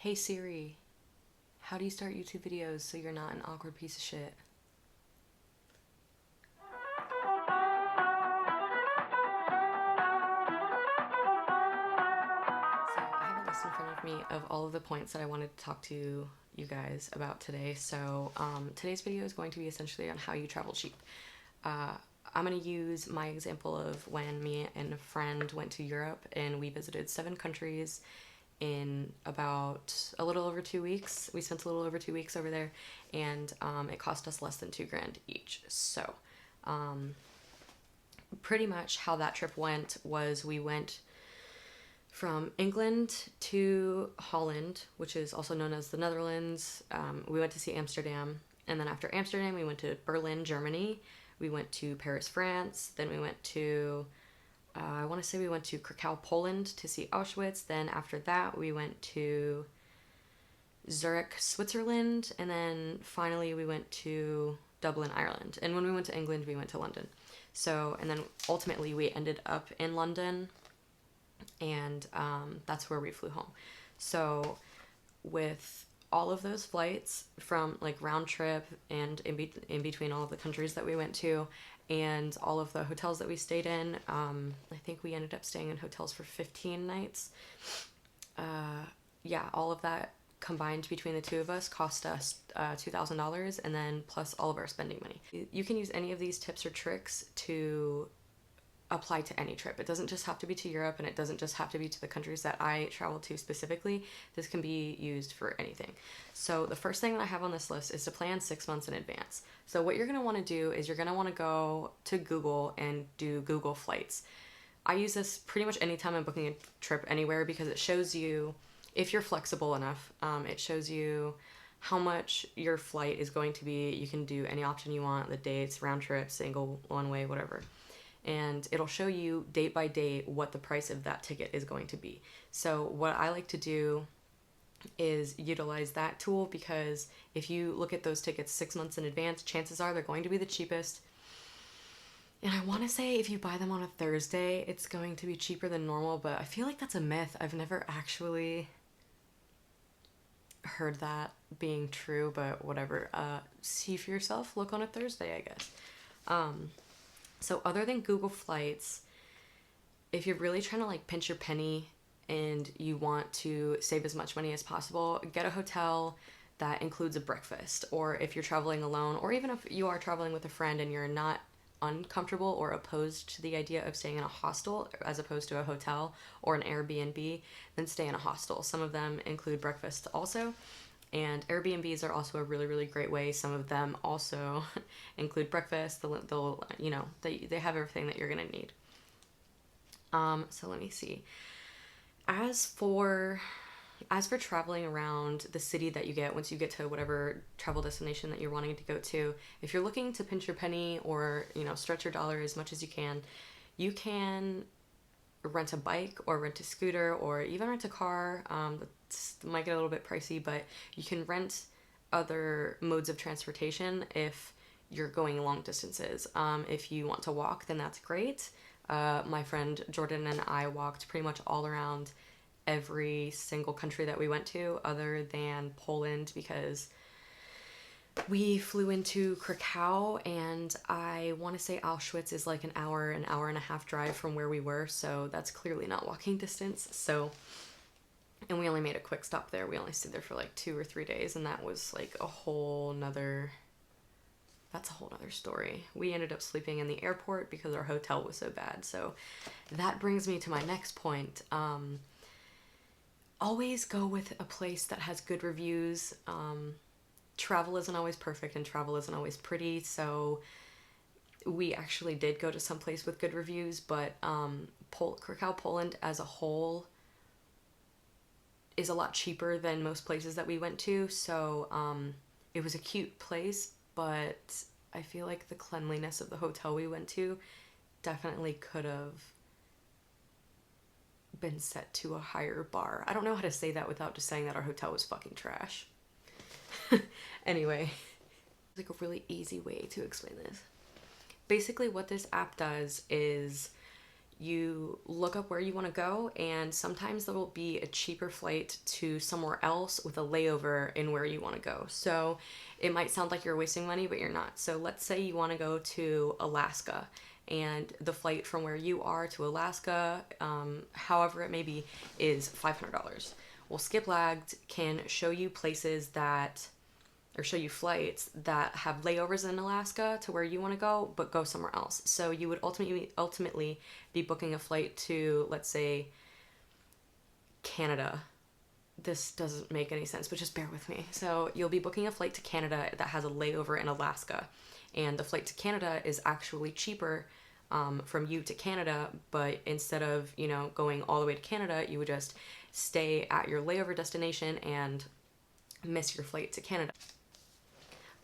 Hey Siri, how do you start YouTube videos so you're not an awkward piece of shit? So I have a list in front of me of all of the points that I wanted to talk to you guys about today. So today's video is going to be essentially on how you travel cheap. I'm going to use my example of when me and a friend went to Europe and we visited 7 countries in about a little over 2 weeks. We spent a little over 2 weeks over there, and it cost us less than $2,000 each. So pretty much how that trip went was we went from England to Holland, which is also known as the Netherlands. We went to see Amsterdam, and then after Amsterdam we went to Berlin, Germany. We went to Paris, France. Then we went to I want to say we went to Krakow, Poland to see Auschwitz. Then after that, we went to Zurich, Switzerland. And then finally, we went to Dublin, Ireland. And when we went to England, we went to London. So, and then ultimately, we ended up in London. And that's where we flew home. So, with all of those flights from like round trip and in between all of the countries that we went to and all of the hotels that we stayed in, I think we ended up staying in hotels for 15 nights. Yeah, all of that combined between the two of us cost us $2,000, and then plus all of our spending money. You can use any of these tips or tricks to apply to any trip. It doesn't just have to be to Europe, and it doesn't just have to be to the countries that I travel to specifically. This can be used for anything. So the first thing that I have on this list is to plan 6 months in advance. So what you're going to want to do is you're going to want to go to Google and do Google flights. I use this pretty much anytime I'm booking a trip anywhere because it shows you, if you're flexible enough, it shows you how much your flight is going to be. You can do any option you want, the dates, round trip, single, one way, whatever. And it'll show you date by date what the price of that ticket is going to be. So what I like to do is utilize that tool, because if you look at those tickets 6 months in advance, chances are they're going to be the cheapest. And I want to say if you buy them on a Thursday, it's going to be cheaper than normal, but I feel like that's a myth. I've never actually heard that being true, but whatever. See for yourself, look on a Thursday, I guess. So other than Google Flights, if you're really trying to like pinch your penny and you want to save as much money as possible, get a hotel that includes a breakfast. Or if you're traveling alone, or even if you are traveling with a friend and you're not uncomfortable or opposed to the idea of staying in a hostel as opposed to a hotel or an Airbnb, then stay in a hostel. Some of them include breakfast also. And Airbnbs are also a really, really great way. Some of them also include breakfast. They'll they have everything that you're going to need. So let me see. As for traveling around the city that you get once you get to whatever travel destination that you're wanting to go to, if you're looking to pinch your penny or, stretch your dollar as much as you can rent a bike or rent a scooter or even rent a car. It might get a little bit pricey, but you can rent other modes of transportation if you're going long distances. If you want to walk, then that's great. My friend Jordan and I walked pretty much all around every single country that we went to other than Poland, because we flew into Krakow, and I want to say Auschwitz is like an hour and a half drive from where we were, so that's clearly not walking distance. And we only made a quick stop there. We only stayed there for like 2 or 3 days, and that was like that's a whole nother story. We ended up sleeping in the airport because our hotel was so bad. So that brings me to my next point. Always go with a place that has good reviews. Travel isn't always perfect and travel isn't always pretty, so we actually did go to some place with good reviews, but Krakow, Poland as a whole is a lot cheaper than most places that we went to, so it was a cute place, but I feel like the cleanliness of the hotel we went to definitely could have been set to a higher bar. I don't know how to say that without just saying that our hotel was fucking trash. Anyway, like a really easy way to explain this. Basically what this app does is you look up where you want to go, and sometimes there will be a cheaper flight to somewhere else with a layover in where you want to go. So it might sound like you're wasting money, but you're not. So let's say you want to go to Alaska, and the flight from where you are to Alaska, however it may be, is $500. Well, Skiplagged can show you places that, or show you flights that have layovers in Alaska to where you want to go, but go somewhere else. So you would ultimately be booking a flight to, let's say, Canada. This doesn't make any sense, but just bear with me. So you'll be booking a flight to Canada that has a layover in Alaska, and the flight to Canada is actually cheaper from you to Canada, but instead of, you know, going all the way to Canada, you would just stay at your layover destination and miss your flight to Canada.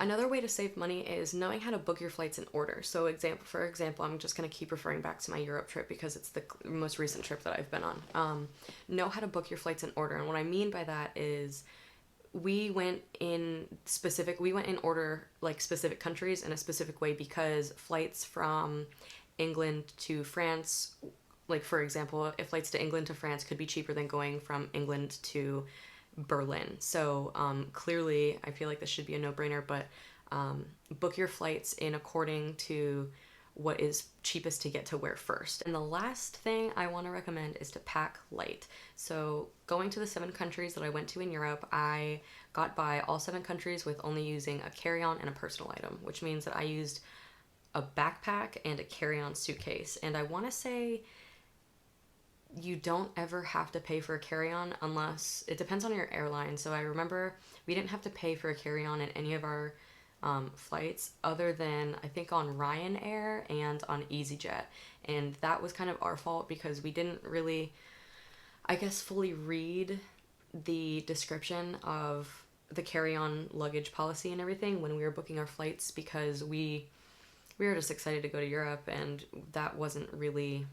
Another way to save money is knowing how to book your flights in order. So for example, I'm just going to keep referring back to my Europe trip because it's the most recent trip that I've been on. Know how to book your flights in order. And what I mean by that is we went in order, like specific countries in a specific way, because flights from England to France, like for example, if flights to England to France could be cheaper than going from England to Berlin. So clearly I feel like this should be a no-brainer, but book your flights in according to what is cheapest to get to where first. And the last thing I want to recommend is to pack light. So going to the 7 countries that I went to in Europe, I got by all 7 countries with only using a carry-on and a personal item, which means that I used a backpack and a carry-on suitcase. And I want to say you don't ever have to pay for a carry-on unless, it depends on your airline. So I remember we didn't have to pay for a carry-on in any of our flights other than I think on Ryanair and on EasyJet. And that was kind of our fault because we didn't really, I guess, fully read the description of the carry-on luggage policy and everything when we were booking our flights, because we were just excited to go to Europe, and that wasn't really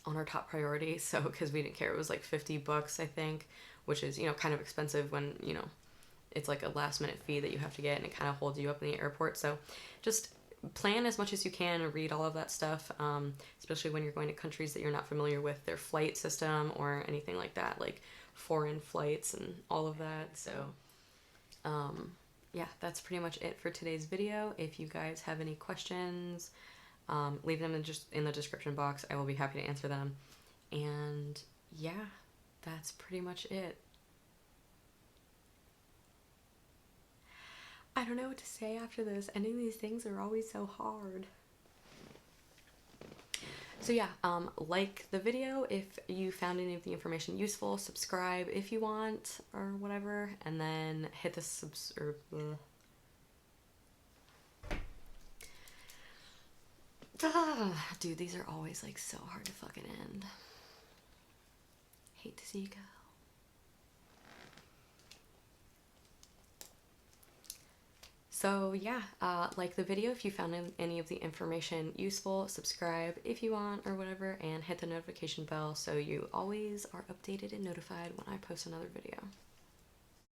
on our top priority. So because we didn't care, it was like $50 I think, which is, you know, kind of expensive when, you know, it's like a last minute fee that you have to get, and it kind of holds you up in the airport. So just plan as much as you can and read all of that stuff, especially when you're going to countries that you're not familiar with their flight system or anything like that, like foreign flights and all of that. So yeah, that's pretty much it for today's video. If you guys have any questions, leave them in the description box. I will be happy to answer them. And yeah, that's pretty much it. I don't know what to say after this. Ending these things are always so hard. So yeah, like the video if you found any of the information useful, subscribe if you want, or whatever, and then hit the dude, these are always like so hard to fucking end. Hate to see you go. So yeah, like the video if you found any of the information useful, subscribe if you want or whatever, and hit the notification bell so you always are updated and notified when I post another video.